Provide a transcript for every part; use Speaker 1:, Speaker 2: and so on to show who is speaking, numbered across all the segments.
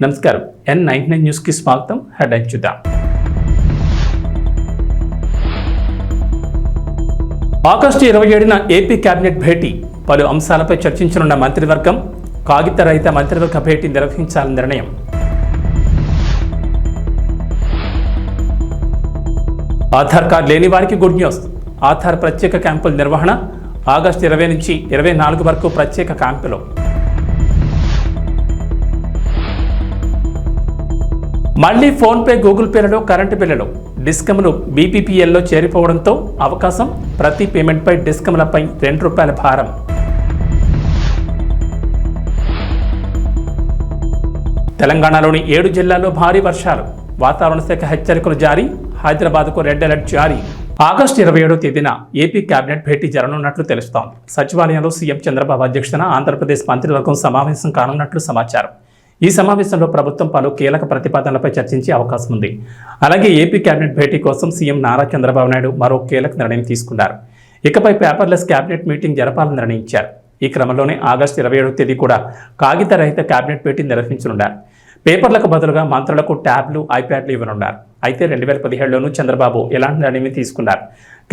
Speaker 1: నమస్కారం. N99 news కి స్వాగతం. హెడ్లైన్స్ చూద్దాం. ఆగస్టు 27న ఏపీ కేబినెట్ భేటీ. పలు అంశాలపై చర్చించనున్న మంత్రివర్గం. కాగిత రహిత మంత్రివర్గ భేటీ నిర్వహించాలని నిర్ణయం. ఆధార్ కార్డు లేని వారికి గుడ్ న్యూస్. ఆధార్ ప్రత్యేక క్యాంపుల నిర్వహణ. ఆగస్టు 20 నుంచి 24 వరకు ప్రత్యేక క్యాంపులు. మళ్లీ ఫోన్పే, గూగుల్ పేలలో కరెంటు బిల్లులు. డిస్కమ్లు బీపీపీఎల్లో చేరిపోవడంతో అవకాశం. ప్రతి పేమెంట్పై డిస్కమ్లపై ₹2 భారం. తెలంగాణలోని 7 జిల్లాల్లో భారీ వర్షాలు. వాతావరణ శాఖ హెచ్చరికలు జారీ. హైదరాబాద్కు రెడ్ అలర్ట్ జారీ. ఆగస్టు 27వ తేదీన ఏపీ కేబినెట్ భేటీ జరగనున్నట్లు తెలుస్తోంది. సచివాలయంలో సీఎం చంద్రబాబు అధ్యక్షతన ఆంధ్రప్రదేశ్ మంత్రివర్గం సమావేశం కానున్నట్లు సమాచారం. ఈ సమావేశంలో ప్రభుత్వం పలు కీలక ప్రతిపాదనలపై చర్చించే అవకాశం ఉంది. అలాగే ఏపీ కేబినెట్ భేటీ కోసం సీఎం నారా చంద్రబాబు నాయుడు మరో కీలక నిర్ణయం తీసుకున్నారు. ఇకపై పేపర్లెస్ కేబినెట్ మీటింగ్ జరపాలని నిర్ణయించారు. ఈ క్రమంలోనే ఆగస్టు 27వ తేదీ కూడా కాగిత రహిత కేబినెట్ భేటీ నిర్వహించనున్నారు. పేపర్లకు బదులుగా మంత్రులకు ట్యాబ్లు, ఐప్యాడ్లు ఇవ్వనున్నారు. అయితే 2017లోనూ చంద్రబాబు ఎలాంటి నిర్ణయం తీసుకున్నారు.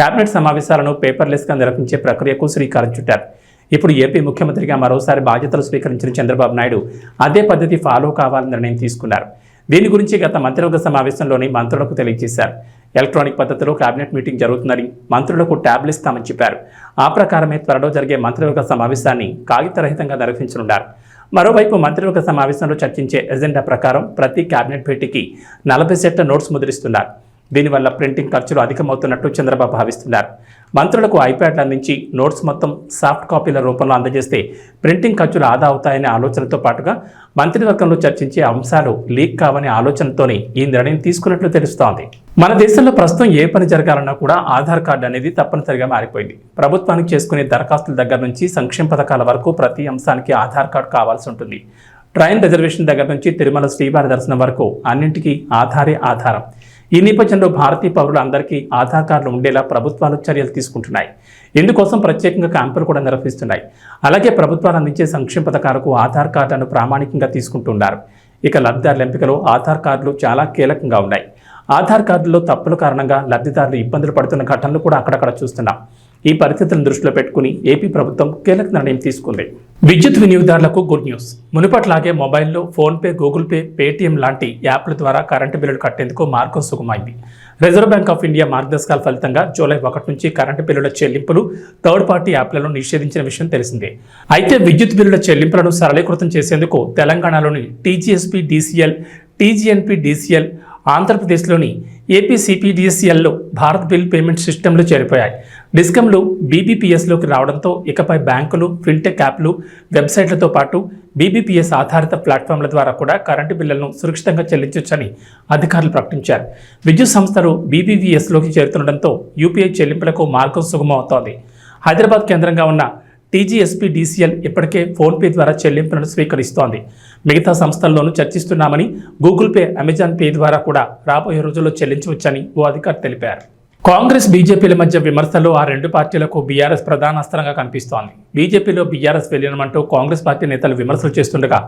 Speaker 1: కేబినెట్ సమావేశాలను పేపర్లెస్గా నిర్వహించే ప్రక్రియకు శ్రీకారం చుట్టారు. ఇప్పుడు ఏపీ ముఖ్యమంత్రిగా మరోసారి బాధ్యతలు స్వీకరించిన చంద్రబాబు నాయుడు అదే పద్ధతి ఫాలో కావాలని నిర్ణయం తీసుకున్నారు. దీని గురించి గత మంత్రివర్గ సమావేశంలోని మంత్రులకు తెలియజేశారు. ఎలక్ట్రానిక్ పద్ధతిలో కేబినెట్ మీటింగ్ జరుగుతుందని, మంత్రులకు ట్యాబ్లు ఇస్తామని చెప్పారు. ఆ ప్రకారమే త్వరలో జరిగే మంత్రివర్గ సమావేశాన్ని కాగితరహితంగా నిర్వహించనున్నారు. మరోవైపు మంత్రివర్గ సమావేశంలో చర్చించే ఎజెండా ప్రకారం ప్రతి కేబినెట్ భేటీకి 40 సెట్ల నోట్స్ ముద్రిస్తున్నారు. దీనివల్ల ప్రింటింగ్ ఖర్చులు అధికమవుతున్నట్టు చంద్రబాబు భావిస్తున్నారు. మంత్రులకు ఐప్యాడ్లు అందించి నోట్స్ మొత్తం సాఫ్ట్ కాపీల రూపంలో అందజేస్తే ప్రింటింగ్ ఖర్చులు ఆదా అవుతాయనే ఆలోచనతో పాటుగా మంత్రివర్గంలో చర్చించే అంశాలు లీక్ కావనే ఆలోచనతోనే ఈ నిర్ణయం తీసుకున్నట్లు తెలుస్తోంది. మన దేశంలో ప్రస్తుతం ఏ పని జరగాలన్నా కూడా ఆధార్ కార్డు అనేది తప్పనిసరిగా మారిపోయింది. ప్రభుత్వానికి చేసుకునే దరఖాస్తుల దగ్గర నుంచి సంక్షేమ పథకాల వరకు ప్రతి అంశానికి ఆధార్ కార్డు కావాల్సి ఉంటుంది. ట్రైన్ రిజర్వేషన్ దగ్గర నుంచి తిరుమల శ్రీవారి దర్శనం వరకు అన్నింటికీ ఆధారే ఆధారం. ఈ నేపథ్యంలో భారతీయ పౌరులందరికీ ఆధార్ కార్డులు ఉండేలా ప్రభుత్వాలు చర్యలు తీసుకుంటున్నాయి. ఇందుకోసం ప్రత్యేకంగా క్యాంపులు కూడా నిర్వహిస్తున్నాయి. అలాగే ప్రభుత్వాలు అందించే సంక్షేమ పథకాలకు ఆధార్ కార్డులను ప్రామాణికంగా తీసుకుంటున్నారు. ఇక లబ్ధిదారుల ఎంపికలో ఆధార్ కార్డులు చాలా కీలకంగా ఉన్నాయి. ఆధార్ కార్డుల్లో తప్పుల కారణంగా లబ్ధిదారులు ఇబ్బందులు పడుతున్న ఘటనలు కూడా అక్కడక్కడ చూస్తున్నాం. ఈ పరిస్థితులను దృష్టిలో పెట్టుకుని ఏపీ ప్రభుత్వం కీలక నిర్ణయం తీసుకుంది. విద్యుత్ వినియోగదారులకు గుడ్ న్యూస్. మునుపట్లాగే మొబైల్లో ఫోన్పే, గూగుల్ పే, పేటీఎం లాంటి యాప్ల ద్వారా కరెంటు బిల్లులు కట్టేందుకు మార్గం సుగమైంది. రిజర్వ్ బ్యాంక్ ఆఫ్ ఇండియా మార్గదర్శకాల ఫలితంగా జూలై 1 నుంచి కరెంటు బిల్లుల చెల్లింపులు థర్డ్ పార్టీ యాప్లను నిషేధించిన విషయం తెలిసిందే. అయితే విద్యుత్ బిల్లుల చెల్లింపులను సరళీకృతం చేసేందుకు తెలంగాణలోని టీజీఎస్పీ డీసీఎల్, టీజీఎన్పీ డీసీఎల్, ఆంధ్రప్రదేశ్లోని ఏపీసీపీడీసీఎల్లో భారత్ బిల్ పేమెంట్ సిస్టంలు చేరిపోయాయి. డిస్కమ్లు బీబీపీఎస్లోకి రావడంతో ఇకపై బ్యాంకులు, ఫిన్టెక్ యాప్లు, వెబ్సైట్లతో పాటు బీబీపీఎస్ ఆధారిత ప్లాట్ఫామ్ల ద్వారా కూడా కరెంటు బిల్లులను సురక్షితంగా చెల్లించవచ్చని అధికారులు ప్రకటించారు. విద్యుత్ సంస్థలు బీబీపీఎస్లోకి చేరుతుండటంతో యూపీఐ చెల్లింపులకు మార్గం సుగమవుతోంది. హైదరాబాద్ కేంద్రంగా ఉన్న టీజీఎస్పీ డీసీఎల్ ఇప్పటికే ఫోన్పే ద్వారా చెల్లింపులను స్వీకరిస్తోంది. మిగతా సంస్థల్లోనూ చర్చిస్తున్నామని, గూగుల్ పే, అమెజాన్ పే ద్వారా కూడా రాబోయే రోజుల్లో చెల్లించవచ్చని ఓ అధికారి తెలిపారు. కాంగ్రెస్, బీజేపీల మధ్య విమర్శలు ఆ రెండు పార్టీలకు బీఆర్ఎస్ ప్రధాన అస్త్రంగా కనిపిస్తోంది. బీజేపీలో బీఆర్ఎస్ విలీనమంటూ కాంగ్రెస్ పార్టీ నేతలు విమర్శలు చేస్తుండగా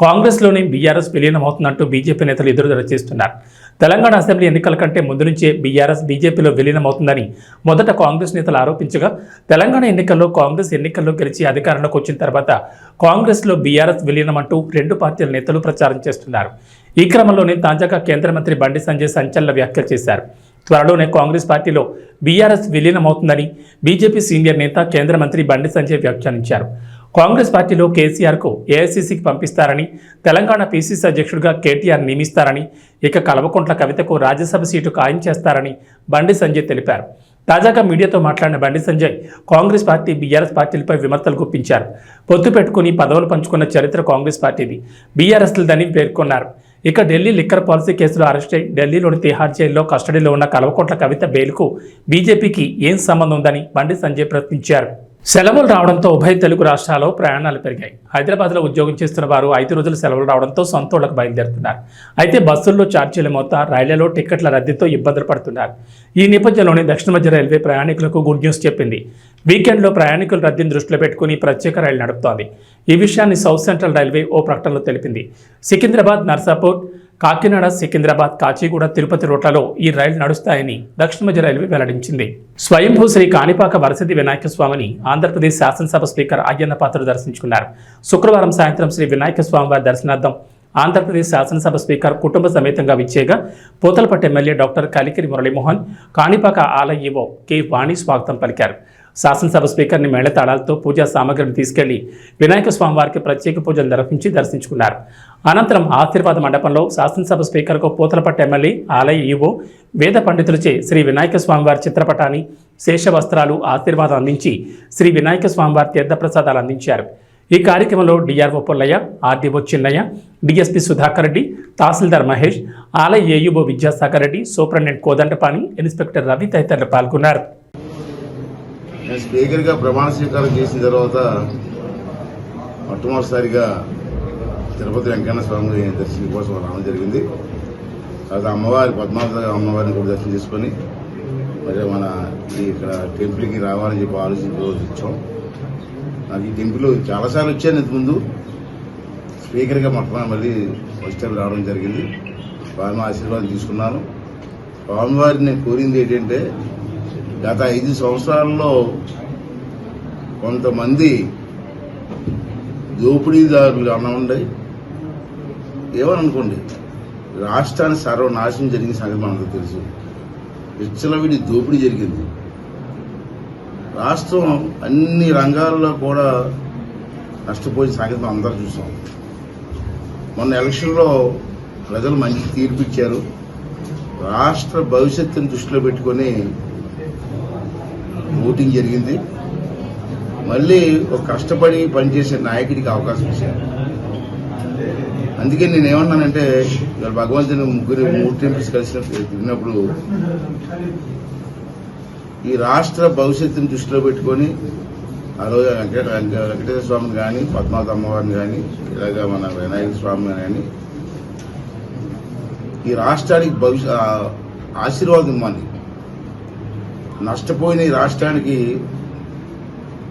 Speaker 1: కాంగ్రెస్లోనే బీఆర్ఎస్ విలీనమవుతుందంటూ బీజేపీ నేతలు ఎదురుదల చేస్తున్నారు. తెలంగాణ అసెంబ్లీ ఎన్నికల కంటే ముందు నుంచే బీఆర్ఎస్ బీజేపీలో విలీనమవుతుందని మొదట కాంగ్రెస్ నేతలు ఆరోపించగా, తెలంగాణ ఎన్నికల్లో కాంగ్రెస్ ఎన్నికల్లో గెలిచి అధికారంలోకి వచ్చిన తర్వాత కాంగ్రెస్లో బీఆర్ఎస్ విలీనమంటూ రెండు పార్టీల నేతలు ప్రచారం చేస్తున్నారు. ఈ క్రమంలోనే తాజాగా కేంద్ర మంత్రి బండి సంజయ్ సంచలన వ్యాఖ్యలు చేశారు. త్వరలోనే కాంగ్రెస్ పార్టీలో బీఆర్ఎస్ విలీనమవుతుందని బీజేపీ సీనియర్ నేత కేంద్ర మంత్రి బండి సంజయ్ వ్యాఖ్యానించారు. కాంగ్రెస్ పార్టీలో కేసీఆర్కు ఏఐసీసీకి పంపిస్తారని, తెలంగాణ పీసీసీ అధ్యక్షుడిగా కేటీఆర్ నియమిస్తారని, ఇక కల్వకుంట్ల కవితకు రాజ్యసభ సీటు ఖాయం చేస్తారని బండి సంజయ్ తెలిపారు. తాజాగా మీడియాతో మాట్లాడిన బండి సంజయ్ కాంగ్రెస్ పార్టీ, బీఆర్ఎస్ పార్టీలపై విమర్శలు గుప్పించారు. పొత్తు పెట్టుకుని పదవులు పంచుకున్న చరిత్ర కాంగ్రెస్ పార్టీది, బీఆర్ఎస్లదని పేర్కొన్నారు. ఇక ఢిల్లీ లిక్కర్ పాలసీ కేసులో అరెస్ట్ అయి ఢిల్లీలోని తిహార్ జైల్లో కస్టడీలో ఉన్న కల్వకుంట్ల కవిత బెయిల్కు బీజేపీకి ఏం సంబంధం ఉందని బండి సంజయ్ ప్రశ్నించారు. సెలవులు రావడంతో ఉభయ తెలుగు రాష్ట్రాల్లో ప్రయాణాలు పెరిగాయి. హైదరాబాద్లో ఉద్యోగం చేస్తున్న వారు 5 రోజుల సెలవులు రావడంతో సొంత ఊళ్ళకు బయలుదేరుతున్నారు. అయితే బస్సుల్లో ఛార్జీల మోత, రైళ్లలో టికెట్ల రద్దీతో ఇబ్బందులు పడుతున్నారు. ఈ నేపథ్యంలోనే దక్షిణ మధ్య రైల్వే ప్రయాణికులకు గుడ్ న్యూస్ చెప్పింది. వీకెండ్లో ప్రయాణికుల రద్దీని దృష్టిలో పెట్టుకుని ప్రత్యేక రైలు నడుపుతోంది. ఈ విషయాన్ని సౌత్ సెంట్రల్ రైల్వే ఓ ప్రకటనలో తెలిపింది. సికింద్రాబాద్, నర్సాపూర్, కాకినాడ, సికింద్రాబాద్, కాచిగూడ, తిరుపతి రూట్లలో ఈ రైలు నడుస్తాయని దక్షిణ మధ్య రైల్వే వెల్లడించింది. స్వయంభూ శ్రీ కాణిపాక వరసిద్ధి వినాయక స్వామిని ఆంధ్రప్రదేశ్ శాసనసభ స్పీకర్ అయ్యన్న పాత్రుడు దర్శించుకున్నారు. శుక్రవారం సాయంత్రం శ్రీ వినాయక స్వామివారి దర్శనార్థం ఆంధ్రప్రదేశ్ శాసనసభ స్పీకర్ కుటుంబ సమేతంగా విచ్చేగా పోతలపట్టు ఎమ్మెల్యే డాక్టర్ కలికిరి మురళీమోహన్, కాణిపాక ఆలయ ఈవో కె వాణి స్వాగతం పలికారు. శాసనసభ స్పీకర్ని మేళతాళాలతో పూజా సామగ్రిని తీసుకెళ్లి వినాయక స్వామివారికి ప్రత్యేక పూజలు నిర్వహించి దర్శించుకున్నారు. అనంతరం ఆశీర్వాద మండపంలో శాసనసభ స్పీకర్కు పోతలపట్టు ఎమ్మెల్యే, ఆలయ ఈవో, వేద పండితులచే శ్రీ వినాయక స్వామివారి చిత్రపటాన్ని, శేష వస్త్రాలు, ఆశీర్వాదం అందించి శ్రీ వినాయక స్వామివారి తీర్థప్రసాదాలు అందించారు. ఈ కార్యక్రమంలో DRO Pullaiah, RDO Chinnaiah, DSP Sudhakar Reddy, tahsildar Mahesh, ఆలయ AEO Vidyasagar Reddy, superintendent Kodandapani, inspector Ravi తదితరులు పాల్గొన్నారు.
Speaker 2: నేను స్పీకర్గా ప్రమాణ స్వీకారం చేసిన తర్వాత మొట్టమొదటిసారిగా తిరుపతి వెంకన్న స్వామి దర్శనం కోసం రావడం జరిగింది. తర్వాత అమ్మవారి పద్మావతి అమ్మవారిని కూడా దర్శనం చేసుకొని మరి మన ఇక్కడ టెంపుల్కి రావాలని చెప్పి ఆలోచించి రోజు వచ్చాం. నాకు ఈ టెంపుల్ చాలాసార్లు వచ్చాను ఇంతకుముందు. స్పీకర్గా మొట్టమొదటి మళ్ళీ ఫస్ట్ టైం రావడం జరిగింది. స్వామి ఆశీర్వాదం తీసుకున్నాను. స్వామివారిని నేను కోరింది ఏంటంటే, గత 5 సంవత్సరాల్లో కొంతమంది దోపిడీదారులు అన్నవండి ఏమని అనుకోండి, రాష్ట్రాన్ని సర్వనాశనం జరిగిన సంగతి మనకు తెలుసు. విచ్చలవిడి దోపిడీ జరిగింది. రాష్ట్రం అన్ని రంగాల్లో కూడా నష్టపోయిన సంగతి మనం అందరూ చూసాం. మొన్న ఎలక్షన్లో ప్రజలు మంచి తీర్పు ఇచ్చారు. రాష్ట్ర భవిష్యత్తును దృష్టిలో పెట్టుకొని ఓటింగ్ జరిగింది. మళ్ళీ ఒక కష్టపడి పనిచేసే నాయకుడికి అవకాశం ఇచ్చారు. అందుకే నేను ఏమన్నానంటే, ఇవాళ భగవంతుని 3 టెంపుల్స్ కలిసినప్పుడు ఈ రాష్ట్ర భవిష్యత్తుని దృష్టిలో పెట్టుకొని ఆ రోజు వెంకటేశ్వర స్వామిని కానీ, పద్మావతి అమ్మవారిని కానీ, ఇలాగా మన వినాయక స్వామిని కానీ ఈ రాష్ట్రానికి ఆశీర్వాదం ఇవ్వాలి. నష్టపోయిన ఈ రాష్ట్రానికి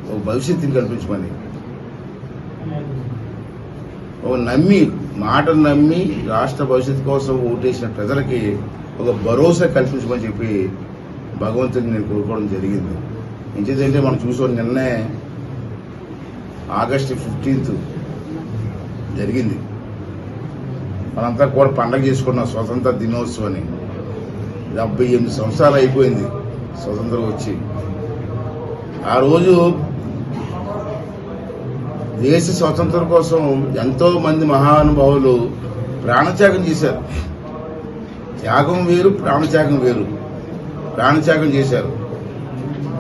Speaker 2: ఒక భవిష్యత్తుని కల్పించమని, ఒక మాటను నమ్మి రాష్ట్ర భవిష్యత్తు కోసం ఓటేసిన ప్రజలకి ఒక భరోసా కల్పించమని చెప్పి భగవంతుని నేను కోరుకోవడం జరిగింది. ఎందుకంటే మనం చూసాం, నిన్నే ఆగస్టు 15th జరిగింది. మనంతా కూడా పండగ చేసుకున్నాం స్వతంత్ర దినోత్సవాన్ని. 78 సంవత్సరాలు అయిపోయింది స్వతంత్రం వచ్చి. ఆ రోజు దేశ స్వతంత్రం కోసం ఎంతో మంది మహానుభావులు ప్రాణత్యాగం చేశారు. త్యాగం వేరు, ప్రాణత్యాగం వేరు. ప్రాణత్యాగం చేశారు.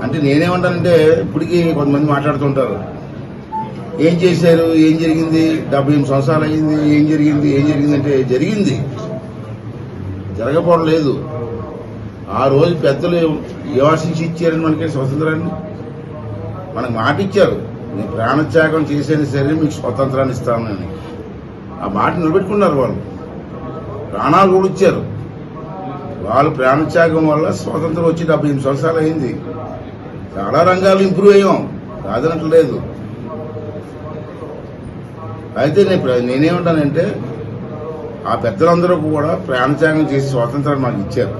Speaker 2: అంటే నేనేమంటానంటే, ఇప్పటికీ కొంతమంది మాట్లాడుతుంటారు, ఏం చేశారు, ఏం జరిగింది, 78 సంవత్సరాలు అయింది, ఏం జరిగిందంటే జరిగింది, జరగకపోవడం లేదు. ఆ రోజు పెద్దలు యోచించి ఇచ్చారని మనకి స్వతంత్రాన్ని, మనకు మాట ఇచ్చారు, నేను ప్రాణత్యాగం చేసేది సరే మీకు స్వతంత్రాన్ని ఇస్తానని. ఆ మాట నిలబెట్టుకున్నారు. వాళ్ళు ప్రాణాలు కూడా ఇచ్చారు. వాళ్ళు ప్రాణత్యాగం వల్ల స్వతంత్రం వచ్చి 78 సంవత్సరాలు అయింది. చాలా రంగాలు ఇంప్రూవ్ అయ్యాం, కాదనట్లేదు. అయితే నేనేమంటానంటే, ఆ పెద్దలందరూ కూడా ప్రాణత్యాగం చేసి స్వాతంత్రాన్ని మాకు ఇచ్చారు.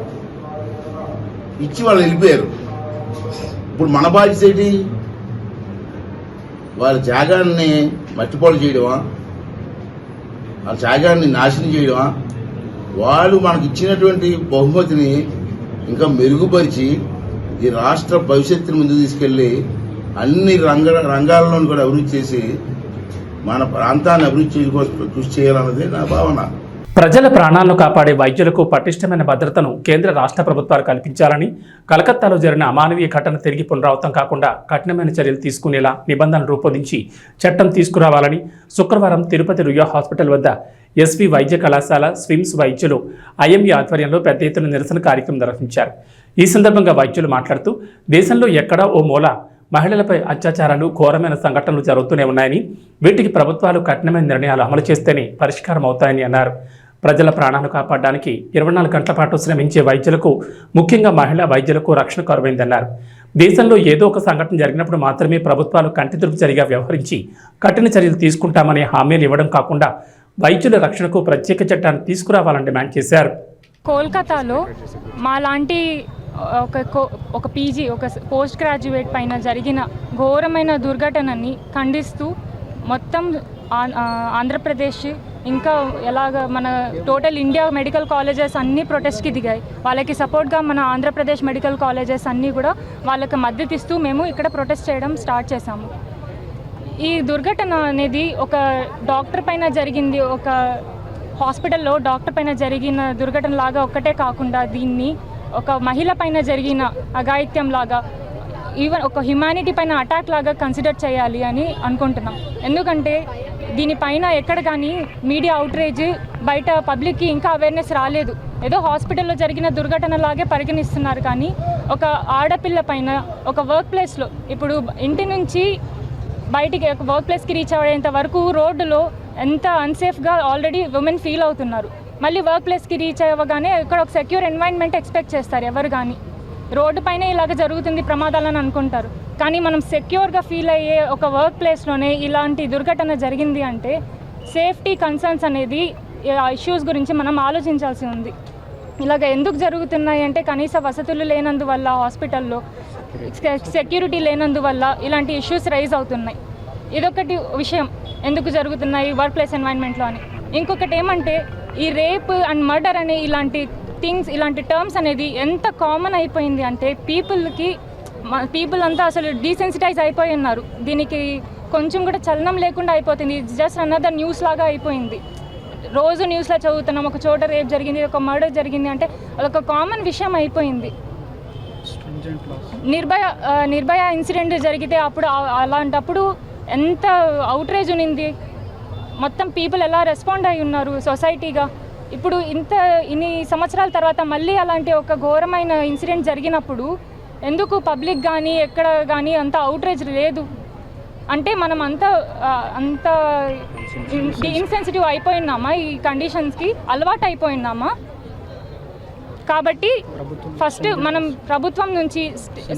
Speaker 2: ఇచ్చి వాళ్ళు వెళ్ళిపోయారు. ఇప్పుడు మన బాధ్యత ఏంటి? వాళ్ళ త్యాగాన్ని మట్టిపాలు చేయడమా, వాళ్ళ త్యాగాన్ని నాశనం చేయడమా? వాళ్ళు మనకి ఇచ్చినటువంటి బహుమతిని ఇంకా మెరుగుపరిచి ఈ రాష్ట్ర భవిష్యత్తుని ముందుకు తీసుకెళ్లి అన్ని రంగాల్లోనూ కూడా అభివృద్ధి చేసి మన ప్రాంతాన్ని అభివృద్ధి కోసం కృషి చేయాలన్నది నా భావన.
Speaker 1: ప్రజల ప్రాణాలను కాపాడే వైద్యులకు పటిష్టమైన భద్రతను కేంద్ర రాష్ట్ర ప్రభుత్వాలు కల్పించాలని, కలకత్తాలో జరిగిన అమానవీయ ఘటన తిరిగి పునరావృతం కాకుండా కఠినమైన చర్యలు తీసుకునేలా నిబంధనలు రూపొందించి చట్టం తీసుకురావాలని శుక్రవారం తిరుపతి రుయా హాస్పిటల్ వద్ద ఎస్వి వైద్య కళాశాల స్విమ్స్ వైద్యులు ఐఎంఈ ఆధ్వర్యంలో పెద్ద ఎత్తున నిరసన కార్యక్రమం నిర్వహించారు. ఈ సందర్భంగా వైద్యులు మాట్లాడుతూ, దేశంలో ఎక్కడా ఓ మూల మహిళలపై అత్యాచారాలు, ఘోరమైన సంఘటనలు జరుగుతూనే ఉన్నాయని, వీటికి ప్రభుత్వాలు కఠినమైన నిర్ణయాలు అమలు చేస్తేనే పరిష్కారం అవుతాయని అన్నారు. ప్రజల ప్రాణాలు కాపాడడానికి 24 గంటల పాటు శ్రమించే వైద్యులకు, ముఖ్యంగా మహిళా వైద్యులకు రక్షణ కరువైందన్నారు. దేశంలో ఏదో ఒక సంఘటన జరిగినప్పుడు మాత్రమే ప్రభుత్వాలు కంటితుడుపు జరిగా వ్యవహరించి కఠిన చర్యలు తీసుకుంటామనే హామీలు ఇవ్వడం కాకుండా వైద్యుల రక్షణకు ప్రత్యేక చట్టాన్ని తీసుకురావాలని డిమాండ్ చేశారు.
Speaker 3: కోల్కతాలో మాలాంటి ఒక పీజీ, ఒక పోస్ట్ గ్రాడ్యుయేట్ పైన జరిగిన ఘోరమైన దుర్ఘటనని ఖండిస్తూ మొత్తం ఆంధ్రప్రదేశ్, ఇంకా ఎలాగ మన టోటల్ ఇండియా మెడికల్ కాలేజెస్ అన్నీ ప్రొటెస్ట్కి దిగాయి. వాళ్ళకి సపోర్ట్గా మన ఆంధ్రప్రదేశ్ మెడికల్ కాలేజెస్ అన్నీ కూడా వాళ్ళకి మద్దతు ఇస్తూ మేము ఇక్కడ ప్రొటెస్ట్ చేయడం స్టార్ట్ చేశాము. ఈ దుర్ఘటన అనేది ఒక డాక్టర్ పైన జరిగింది, ఒక హాస్పిటల్లో డాక్టర్ పైన జరిగిన దుర్ఘటన లాగా ఒక్కటే కాకుండా దీన్ని ఒక మహిళ పైన జరిగిన అఘాయిత్యం లాగా, ఈవెన్ ఒక హ్యుమానిటీ పైన అటాక్ లాగా కన్సిడర్ చేయాలి అని అనుకుంటున్నాం. ఎందుకంటే దీనిపైన ఎక్కడ కానీ మీడియా అవుట్రేజ్ బయట పబ్లిక్కి ఇంకా అవేర్నెస్ రాలేదు. ఏదో హాస్పిటల్లో జరిగిన దుర్ఘటన లాగే పరిగణిస్తున్నారు. కానీ ఒక ఆడపిల్ల పైన ఒక వర్క్ ప్లేస్లో, ఇప్పుడు ఇంటి నుంచి బయటికి ఒక వర్క్ ప్లేస్కి రీచ్ అయ్యేంత వరకు రోడ్డులో ఎంత అన్సేఫ్గా ఆల్రెడీ ఉమెన్ ఫీల్ అవుతున్నారు. మళ్ళీ వర్క్ ప్లేస్కి రీచ్ అవ్వగానే ఇక్కడ ఒక సెక్యూర్ ఎన్వైరన్మెంట్ ఎక్స్పెక్ట్ చేస్తారు ఎవరు కానీ. రోడ్డు పైన ఇలాగ జరుగుతుంది ప్రమాదాలని అనుకుంటారు. కానీ మనం సెక్యూర్గా ఫీల్ అయ్యే ఒక వర్క్ ప్లేస్లోనే ఇలాంటి దుర్ఘటన జరిగింది అంటే సేఫ్టీ కన్సర్న్స్ అనేది ఇష్యూస్ గురించి మనం ఆలోచించాల్సి ఉంది. ఇలాగ ఎందుకు జరుగుతున్నాయి అంటే కనీస వసతులు లేనందువల్ల, హాస్పిటల్లో సెక్యూరిటీ లేనందువల్ల ఇలాంటి ఇష్యూస్ రైజ్ అవుతున్నాయి. ఇదొకటి విషయం ఎందుకు జరుగుతున్నాయి వర్క్ ప్లేస్ ఎన్వైరన్మెంట్లో అని. ఇంకొకటి ఏమంటే ఈ రేప్ అండ్ మర్డర్ అనే ఇలాంటి థింగ్స్, ఇలాంటి టర్మ్స్ అనేది ఎంత కామన్ అయిపోయింది అంటే పీపుల్ అంతా అసలు డీసెన్సిటైజ్ అయిపోయి ఉన్నారు. దీనికి కొంచెం కూడా చలనం లేకుండా అయిపోతుంది. ఇట్స్ జస్ట్ అనదర్ న్యూస్ లాగా అయిపోయింది. రోజు న్యూస్లో చదువుతున్నాం, ఒక చోట రేప్ జరిగింది, ఒక మర్డర్ జరిగింది అంటే అదొక కామన్ విషయం అయిపోయింది. నిర్భయ ఇన్సిడెంట్ జరిగితే అప్పుడు అలాంటప్పుడు ఎంత అవుట్రేజ్ ఉన్నింది, మొత్తం పీపుల్ ఎలా రెస్పాండ్ అయి ఉన్నారు సొసైటీగా. ఇప్పుడు ఇన్ని సంవత్సరాల తర్వాత మళ్ళీ అలాంటి ఒక ఘోరమైన ఇన్సిడెంట్ జరిగినప్పుడు ఎందుకు పబ్లిక్ కానీ ఎక్కడ కానీ అంత అవుట్రేజ్ లేదు అంటే మనం అంత ఇన్సెన్సిటివ్ అయిపోయినామా, ఈ కండిషన్స్కి అలవాటు అయిపోయినామా. కాబట్టి ఫస్ట్ మనం ప్రభుత్వం నుంచి,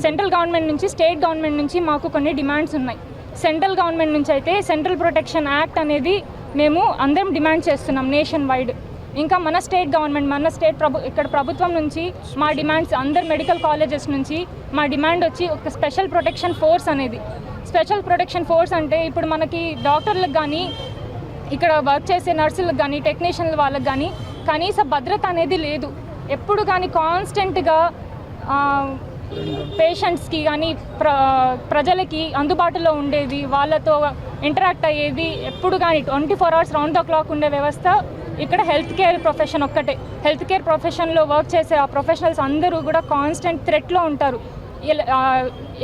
Speaker 3: సెంట్రల్ గవర్నమెంట్ నుంచి, స్టేట్ గవర్నమెంట్ నుంచి మాకు కొన్ని డిమాండ్స్ ఉన్నాయి. సెంట్రల్ గవర్నమెంట్ నుంచి అయితే సెంట్రల్ ప్రొటెక్షన్ యాక్ట్ అనేది మేము అందరం డిమాండ్ చేస్తున్నాం నేషన్ వైడ్. ఇంకా మన స్టేట్ గవర్నమెంట్, మన స్టేట్ ఇక్కడ ప్రభుత్వం నుంచి మా డిమాండ్స్, అందరు మెడికల్ కాలేజెస్ నుంచి మా డిమాండ్ వచ్చి ఒక స్పెషల్ ప్రొటెక్షన్ ఫోర్స్ అనేది. స్పెషల్ ప్రొటెక్షన్ ఫోర్స్ అంటే ఇప్పుడు మనకి డాక్టర్లకు కానీ, ఇక్కడ వర్క్ చేసే నర్సులకు కానీ, టెక్నీషియన్ల వాళ్ళకి కానీ కనీస భద్రత అనేది లేదు. ఎప్పుడు కానీ కాన్స్టెంట్గా పేషెంట్స్కి కానీ ప్రజలకి అందుబాటులో ఉండేది, వాళ్ళతో ఇంటరాక్ట్ అయ్యేది ఎప్పుడు కానీ 24 hours రౌండ్ ద క్లాక్ ఉండే వ్యవస్థ ఇక్కడ హెల్త్ కేర్ ప్రొఫెషన్ ఒక్కటే. హెల్త్ కేర్ ప్రొఫెషన్లో వర్క్ చేసే ఆ ప్రొఫెషనల్స్ అందరూ కూడా కాన్స్టెంట్ థ్రెట్లో ఉంటారు.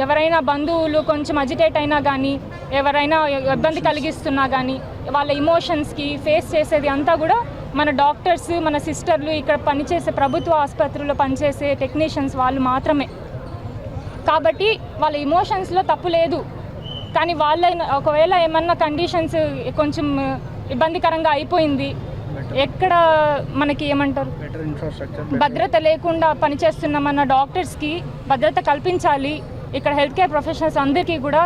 Speaker 3: ఎవరైనా బంధువులు కొంచెం అజిటేట్ అయినా కానీ, ఎవరైనా ఇబ్బంది కలిగిస్తున్నా కానీ వాళ్ళ ఇమోషన్స్కి ఫేస్ చేసేది అంతా కూడా మన డాక్టర్స్, మన సిస్టర్లు, ఇక్కడ పనిచేసే ప్రభుత్వ ఆసుపత్రుల్లో పనిచేసే టెక్నీషియన్స్ వాళ్ళు మాత్రమే. కాబట్టి వాళ్ళ ఇమోషన్స్లో తప్పు లేదు. కానీ వాళ్ళ ఒకవేళ ఏమన్నా కండిషన్స్ కొంచెం ఇబ్బందికరంగా అయిపోయింది, ఎక్కడ మనకి ఏమంటారు భద్రత లేకుండా పనిచేస్తున్నామన్న డాక్టర్స్కి భద్రత కల్పించాలి. ఇక్కడ హెల్త్ కేర్ ప్రొఫెషనల్స్ అందరికీ కూడా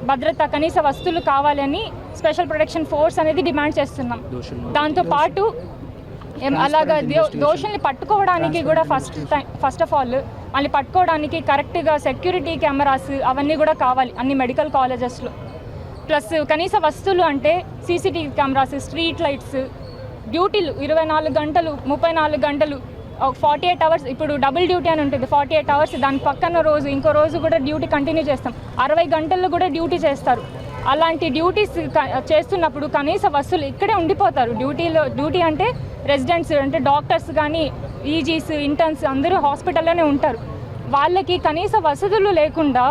Speaker 3: భద్రత, కనీస వస్తువులు కావాలని స్పెషల్ ప్రొటెక్షన్ ఫోర్స్ అనేది డిమాండ్ చేస్తున్నాం. దాంతోపాటు అలాగా దోషుల్ని పట్టుకోవడానికి కూడా ఫస్ట్ ఆఫ్ ఆల్ వాళ్ళని పట్టుకోవడానికి కరెక్ట్గా సెక్యూరిటీ కెమెరాస్ అవన్నీ కూడా కావాలి అన్ని మెడికల్ కాలేజెస్లో. ప్లస్ కనీస వస్తువులు అంటే సీసీటీవీ కెమెరాస్, స్ట్రీట్ లైట్స్, డ్యూటీలు 24 గంటలు, 34 గంటలు, 48 hours. ఇప్పుడు డబుల్ డ్యూటీ అని ఉంటుంది, 48 hours. దాని పక్కన రోజు, ఇంకో రోజు కూడా డ్యూటీ కంటిన్యూ చేస్తాం. 60 గంటల్లో కూడా డ్యూటీ చేస్తారు. అలాంటి డ్యూటీస్ చేస్తున్నప్పుడు కనీస వస్తువులు ఇక్కడే ఉండిపోతారు. డ్యూటీ అంటే రెసిడెంట్స్ అంటే డాక్టర్స్ కానీ, ఈజీస్, ఇంటర్న్స్ అందరూ హాస్పిటల్లోనే ఉంటారు. వాళ్ళకి కనీస వసతులు లేకుండా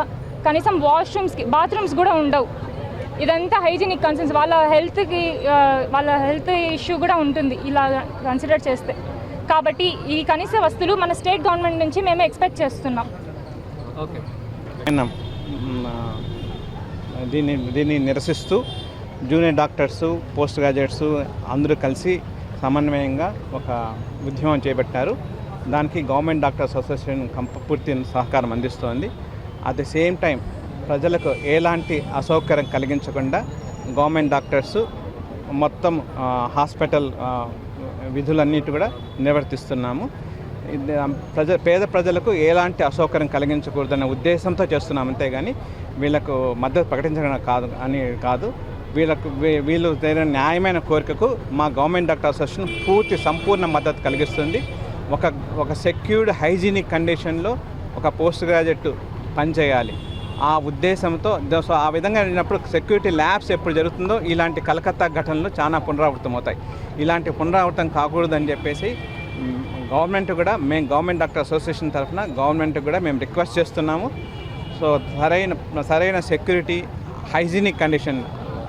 Speaker 3: కనీసం వాష్రూమ్స్కి, బాత్రూమ్స్ కూడా ఉండవు. ఇదంతా హైజీనిక్ కన్సర్న్స్, వాళ్ళ హెల్త్ ఇష్యూ కూడా ఉంటుంది ఇలా కన్సిడర్ చేస్తే. కాబట్టి ఈ కనీస వస్తువులు మన స్టేట్ గవర్నమెంట్ నుంచి మేము ఎక్స్పెక్ట్ చేస్తున్నాం.
Speaker 4: ఓకే. దీన్ని నిరసిస్తూ జూనియర్ డాక్టర్సు, పోస్ట్ గ్రాడ్యుయేట్స్ అందరూ కలిసి సమన్వయంగా ఒక ఉద్యమం చేపట్టారు. దానికి గవర్నమెంట్ డాక్టర్స్ అసోసియేషన్ పూర్తి సహకారం అందిస్తోంది. అట్ ది సేమ్ టైం ప్రజలకు ఎలాంటి అసౌకర్యం కలిగించకుండా గవర్నమెంట్ డాక్టర్స్ మొత్తం హాస్పిటల్ విధులన్నిటి కూడా నిర్వర్తిస్తున్నాము. పేద ప్రజలకు ఎలాంటి అసౌకర్యం కలిగించకూడదనే ఉద్దేశంతో చేస్తున్నాం, అంతేగాని వీళ్ళకు మద్దతు ప్రకటించడం కాదు. వీళ్ళు న్యాయమైన కోరికకు మా గవర్నమెంట్ డాక్టర్ అసోసియేషన్ సంపూర్ణ మద్దతు కలిగిస్తుంది. ఒక సెక్యూర్డ్ హైజీనిక్ కండిషన్లో ఒక పోస్ట్ గ్రాడ్యుయేట్ పనిచేయాలి ఆ ఉద్దేశంతో. సో ఆ విధంగా అయినప్పుడు సెక్యూరిటీ ల్యాబ్స్ ఎప్పుడు జరుగుతుందో ఇలాంటి కలకత్తా ఘటనలు చాలా పునరావృతం అవుతాయి. ఇలాంటి పునరావృతం కాకూడదని చెప్పేసి గవర్నమెంట్ డాక్టర్ అసోసియేషన్ తరఫున గవర్నమెంట్ కూడా మేము రిక్వెస్ట్ చేస్తున్నాము. సో సరైన సెక్యూరిటీ, హైజీనిక్ కండిషన్,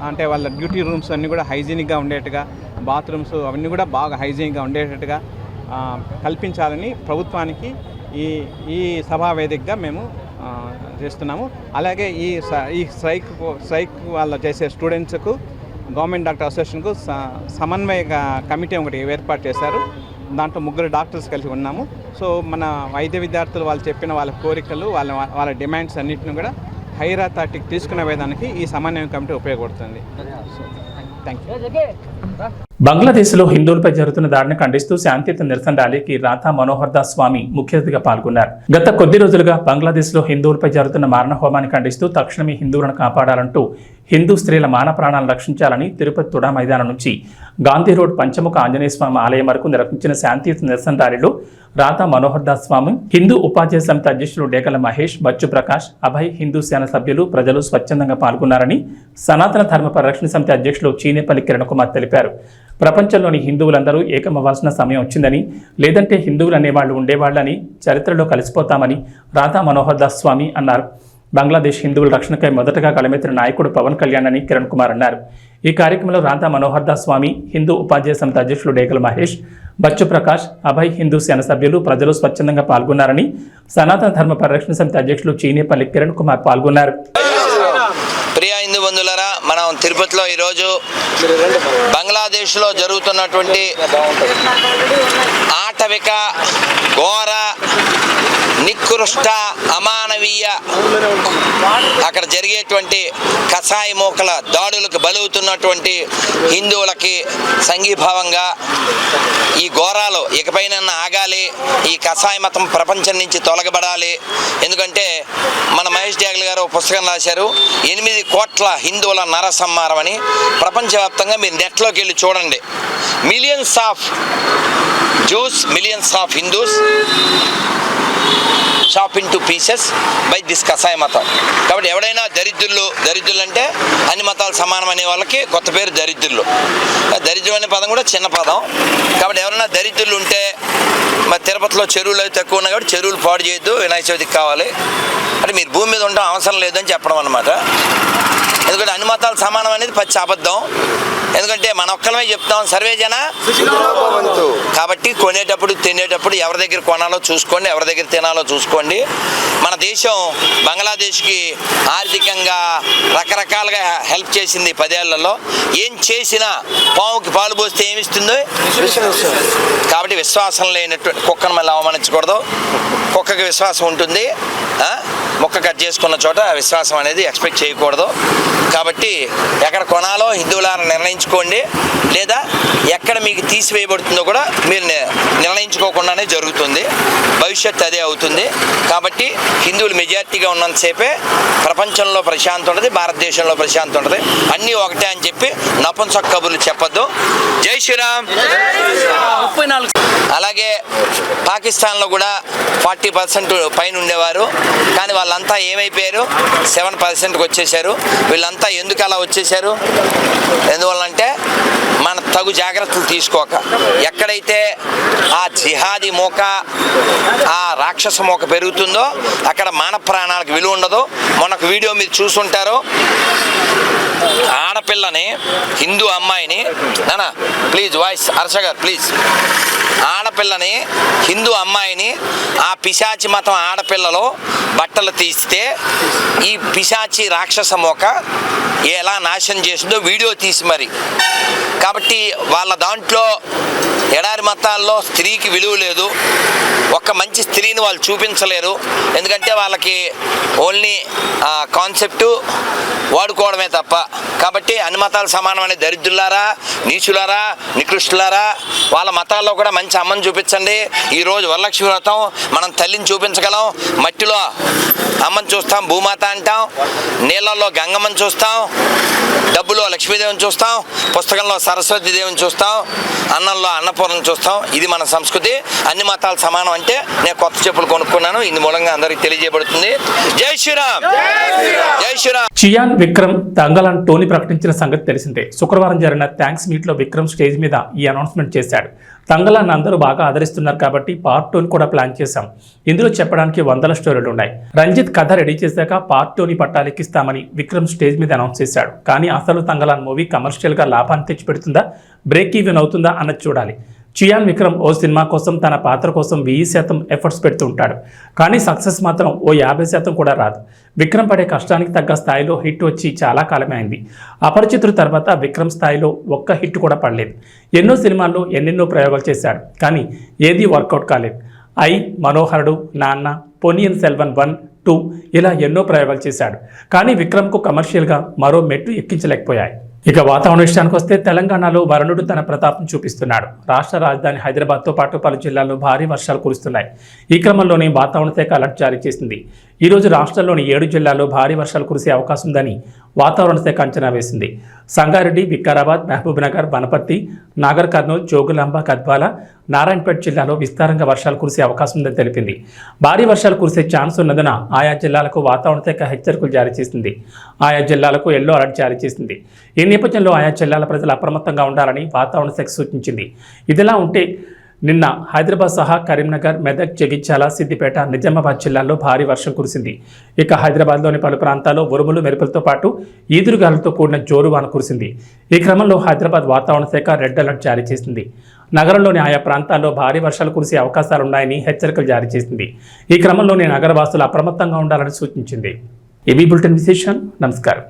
Speaker 4: అంటే వాళ్ళ డ్యూటీ రూమ్స్ అన్నీ కూడా హైజీనిక్గా ఉండేట్టుగా, బాత్రూమ్స్ అవన్నీ కూడా బాగా హైజీనిక్గా ఉండేటట్టుగా కల్పించాలని ప్రభుత్వానికి ఈ సభా వేదికగా మేము చేస్తున్నాము. అలాగే ఈ స్ట్రైక్ వాళ్ళ చేసే స్టూడెంట్స్కు గవర్నమెంట్ డాక్టర్ అసోసియేషన్కు సమన్వయ కమిటీ ఒకటి ఏర్పాటు చేశారు. దాంట్లో 3 డాక్టర్స్ కలిసి ఉన్నాము. సో మన వైద్య విద్యార్థులు వాళ్ళు చెప్పిన వాళ్ళ కోరికలు, వాళ్ళ డిమాండ్స్ అన్నింటిని కూడా హైయర్ అథారిటీకి తీసుకునే విధానికి ఈ సమన్వయ కమిటీ ఉపయోగపడుతుంది. So thank you.
Speaker 1: బంగ్లాదేశ్లో హిందువులపై జరుగుతున్న దాడిని ఖండిస్తూ శాంతియుత నిరసన ర్యాలీకి రాధా మనోహర్ దాస్ స్వామి ముఖ్య అతిథిగా పాల్గొన్నారు. గత కొద్ది రోజులుగా బంగ్లాదేశ్లో హిందువులపై జరుగుతున్న మారణ హోమాన్ని ఖండిస్తూ తక్షణమే హిందువులను కాపాడాలంటూ హిందూ స్త్రీల మాన ప్రాణాలను రక్షించాలని తిరుపతి తుడా మైదానం నుంచి గాంధీ రోడ్ పంచముఖ ఆంజనేయ స్వామి ఆలయం వరకు నిర్వహించిన శాంతియుత నిరసన ర్యాలీలో రాధా మనోహర్ దాస్ స్వామి, హిందూ ఉపాధ్యాయ సమితి అధ్యక్షులు డేకల మహేష్, బచ్చు ప్రకాష్, అభయ్ హిందూ సేన సభ్యులు, ప్రజలు స్వచ్ఛందంగా పాల్గొన్నారని సనాతన ధర్మ పరిరక్షణ సమితి అధ్యక్షులు చీనేపల్లి కిరణ్ కుమార్ తెలిపారు. ప్రపంచంలోని హిందువులందరూ ఏకమవ్వాల్సిన సమయం వచ్చిందని, లేదంటే హిందువులు అనేవాళ్లు ఉండేవాళ్లని, చరిత్రలో కలిసిపోతామని రాధా మనోహర్ దాస్ స్వామి అన్నారు. బంగ్లాదేశ్ హిందువుల రక్షణకై మొదటగా కలమెత్తిన నాయకుడు పవన్ కళ్యాణ్ అని కిరణ్ కుమార్ అన్నారు. ఈ కార్యక్రమంలో రాధా మనోహర్ దాస్ స్వామి, హిందూ ఉపాధ్యాయ సమితి అధ్యక్షులు డేకల మహేష్, బచ్చు ప్రకాష్, అభయ్ హిందూ సేన సభ్యులు, ప్రజలు స్వచ్ఛందంగా పాల్గొన్నారని సనాతన ధర్మ పరిరక్షణ సమితి అధ్యక్షులు చీనేపల్లి కిరణ్ కుమార్ పాల్గొన్నారు.
Speaker 5: ప్రియ హిందూ బంధువులారా, మనం తిరుపతిలో ఈరోజు బంగ్లాదేశ్లో జరుగుతున్నటువంటి ఆటవిక, ఘోర, నికృష్ట, అమానవీయ, అక్కడ జరిగేటువంటి కసాయి మోకల దాడులకు బలవుతున్నటువంటి హిందువులకి సంఘీభావంగా ఈ ఘోరాలు ఇకపైన ఆగాలి, ఈ కసాయి మతం ప్రపంచం నుంచి తొలగబడాలి. ఎందుకంటే మన మహేష్ డ్యాగల్ గారు పుస్తకం రాశారు, 8 కోట్ల హిందువుల నరసంహారం అని. ప్రపంచవ్యాప్తంగా మీరు నెట్లోకి వెళ్ళి చూడండి. Millions of Jews, millions of Hindus chop into pieces by this కసాయి మతం. కాబట్టి ఎవడైనా దరిద్రులు అంటే అన్ని మతాలు సమానం అనే వాళ్ళకి కొత్త పేరు దరిద్రులు. దరిద్రం అనే పదం కూడా చిన్న పదం. కాబట్టి ఎవరైనా దరిద్రులు ఉంటే, మరి తిరుపతిలో చెరువులు అవి తక్కువ ఉన్నాయి కాబట్టి చెరువులు పాడు చేయొద్దు, వినాయక చవితికి కావాలి అంటే మీరు భూమి మీద ఉండడం అవసరం లేదని చెప్పడం అన్నమాట. ఎందుకంటే అన్ని మతాలు సమానం అనేది పచ్చి అబద్ధం. ఎందుకంటే మన ఒక్కలమే చెప్తాం, సర్వే జన. కాబట్టి కొనేటప్పుడు తినేటప్పుడు ఎవరి దగ్గర కొనాలో చూసుకోండి, ఎవరి దగ్గర తినాలో చూసుకోండి. మన దేశం బంగ్లాదేశ్కి ఆర్థికంగా రకరకాలుగా హెల్ప్ చేసింది 10 ఏళ్లలో. ఏం చేసినా పావుకి పాలు పోస్తే ఏమిస్తుందో. కాబట్టి విశ్వాసం లేనటువంటి కుక్కను మళ్ళీ అవమానించకూడదు. కుక్కకి విశ్వాసం ఉంటుంది, మొక్క కట్ చేసుకున్న చోట విశ్వాసం అనేది ఎక్స్పెక్ట్ చేయకూడదు. కాబట్టి ఎక్కడ కొనాలో హిందువులారా నిర్ణయించుకోండి, లేదా ఎక్కడ మీకు తీసివేయబడుతుందో కూడా మీరు నిర్ణయించుకోకుండానే జరుగుతుంది. భవిష్యత్తు అదే అవుతుంది. కాబట్టి హిందువులు మెజారిటీగా ఉన్నంతసేపే ప్రపంచంలో ప్రశాంతి ఉంటుంది, భారతదేశంలో ప్రశాంతి ఉంటుంది. అన్నీ ఒకటే అని చెప్పి నపుంసక కబుర్లు చెప్పొద్దు. జై శ్రీరామ్. అలాగే పాకిస్తాన్లో కూడా 40% పైన ఉండేవారు, కానీ వాళ్ళంతా ఏమైపోయారు, 7%కి వచ్చేసారు. వీళ్ళంతా ఎందుకు అలా వచ్చేసారు? ఎందువల్లంటే మన తగు జాగ్రత్తలు తీసుకోక, ఎక్కడైతే ఆ జిహాదీ మోక, ఆ రాక్షస మోక పెరుగుతుందో అక్కడ మానవ ప్రాణాలకు విలువ ఉండదు. మొన్నొక వీడియో మీరు చూసుంటారు, ఆడపిల్లని, హిందూ అమ్మాయిని, నానా ప్లీజ్ వాయిస్ హర్ష గారు ప్లీజ్, ఆడపిల్లని, హిందూ అమ్మాయిని ఆ పిశాచి మతం ఆడపిల్లలో బట్టలు తీస్తే ఈ పిశాచి రాక్షస మోక ఎలా నాశనం చేసిందో వీడియో తీసి మరి. కాబట్టి వాళ్ళ దాంట్లో ఎడారి మతాల్లో స్త్రీకి విలువ లేదు, ఒక్క మంచి స్త్రీని వాళ్ళు చూపించలేరు. ఎందుకంటే వాళ్ళకి ఓన్లీ కాన్సెప్టు వాడుకోవడమే తప్ప. కాబట్టి అన్ని మతాలు సమానమనే దరిద్రులారా, నీచులారా, నికృష్టులారా, వాళ్ళ మతాల్లో కూడా మంచి అమ్మని చూపించండి. ఈరోజు వరలక్ష్మి వ్రతం, మనం తల్లిని చూపించగలం. మట్టిలో అమ్మని చూస్తాం, భూమాత అంటాం. నీళ్ళల్లో గంగమ్మని చూస్తాం, డబ్బులో లక్ష్మీదేవిని చూస్తాం, పుస్తకంలో సరస్వతి దేవిని చూస్తాం, అన్నంలో అన్నపూర్ణను చూస్తాం. ఇది మన సంస్కృతి. అన్ని మతాలు సమానం అంటే నేను కొత్త చెప్పులు కొనుక్కున్నాను. ఇందు మూలంగా అందరికి తెలియజేయబడుతుంది. జై శ్రీరామ్, జై శ్రీరామ్.
Speaker 1: చియాన్ విక్రమ్ తంగలాన్ టోనీ ప్రకటించిన సంగతి తెలిసిందే. శుక్రవారం జరిగిన థ్యాంక్స్ మీట్ లో విక్రమ్ స్టేజ్ మీద ఈ అనౌన్స్మెంట్ చేశాడు. తంగలాన్ అందరూ బాగా ఆదరిస్తున్నారు కాబట్టి పార్ట్ 2 కూడా ప్లాన్ చేశాం. ఇందులో చెప్పడానికి 100 స్టోరీలు ఉన్నాయి. రంజిత్ కథ రెడీ చేశాక పార్ట్ 2ని పట్టాలెక్కిస్తామని విక్రమ్ స్టేజ్ మీద అనౌన్స్ చేశాడు. కానీ అసలు తంగలాన్ మూవీ కమర్షియల్ గా లాభాన్ని తెచ్చిపెడుతుందా, బ్రేక్ ఈవెన్ అవుతుందా అన్నది చూడాలి. చియాన్ విక్రమ్ ఓ సినిమా కోసం తన పాత్ర కోసం 1000% ఎఫర్ట్స్ పెడుతూ ఉంటాడు. కానీ సక్సెస్ మాత్రం ఓ 50% కూడా రాదు. విక్రమ్ పడే కష్టానికి తగ్గ స్థాయిలో హిట్ వచ్చి చాలా కాలమే అయింది. అపరిచితుడు తర్వాత విక్రమ్ స్థాయిలో ఒక్క హిట్ కూడా పడలేదు. ఎన్నో సినిమాల్లో ఎన్నెన్నో ప్రయోగాలు చేశాడు, కానీ ఏదీ వర్కౌట్ కాలేదు. మనోహరుడు, నాన్న, పొన్నియిన్ సెల్వన్ 1, 2 ఇలా ఎన్నో ప్రయోగాలు చేశాడు. కానీ విక్రమ్కు కమర్షియల్గా మరో మెట్టు ఎక్కించలేకపోయాయి. ఇక వాతావరణ విషయానికి వస్తే తెలంగాణలో వరుణుడు తన ప్రతాపం చూపిస్తున్నాడు. రాష్ట్ర రాజధాని హైదరాబాద్తో పాటు పలు జిల్లాల్లో భారీ వర్షాలు కురుస్తున్నాయి. ఈ క్రమంలోనే వాతావరణ శాఖ అలర్ట్ జారీ చేసింది. ఈరోజు రాష్ట్రంలోని 7 జిల్లాల్లో భారీ వర్షాలు కురిసే అవకాశం ఉందని వాతావరణ శాఖ అంచనా వేసింది. సంగారెడ్డి, వికారాబాద్, మహబూబ్నగర్, వనపర్తి, నాగర్ కర్నూలు, జోగులాంబ, గద్వాల, నారాయణపేట జిల్లాలో విస్తారంగా వర్షాలు కురిసే అవకాశం ఉందని తెలిపింది. భారీ వర్షాలు కురిసే ఛాన్స్ ఉన్నందున ఆయా జిల్లాలకు వాతావరణ శాఖ హెచ్చరికలు జారీ చేసింది. ఆయా జిల్లాలకు ఎల్లో అలర్ట్ జారీ చేసింది. ఈ నేపథ్యంలో ఆయా జిల్లాల ప్రజలు అప్రమత్తంగా ఉండాలని వాతావరణ శాఖ సూచించింది. ఇదిలా ఉంటే నిన్న హైదరాబాద్ సహా కరీంనగర్, మెదక్, జగిత్యాల, సిద్దిపేట, నిజామాబాద్ జిల్లాల్లో భారీ వర్షం కురిసింది. ఇక హైదరాబాద్లోని పలు ప్రాంతాల్లో ఉరుములు, మెరుపులతో పాటు ఈదురుగాలులతో కూడిన జోరువాన కురిసింది. ఈ క్రమంలో హైదరాబాద్ వాతావరణ శాఖ రెడ్ అలర్ట్ జారీ చేసింది. నగరంలోని ఆయా ప్రాంతాల్లో భారీ వర్షాలు కురిసే అవకాశాలున్నాయని హెచ్చరికలు జారీ చేసింది. ఈ క్రమంలోనే నగరవాసులు అప్రమత్తంగా ఉండాలని సూచించింది. ఏబీ బులెటిన్ విశేషం. నమస్కారం.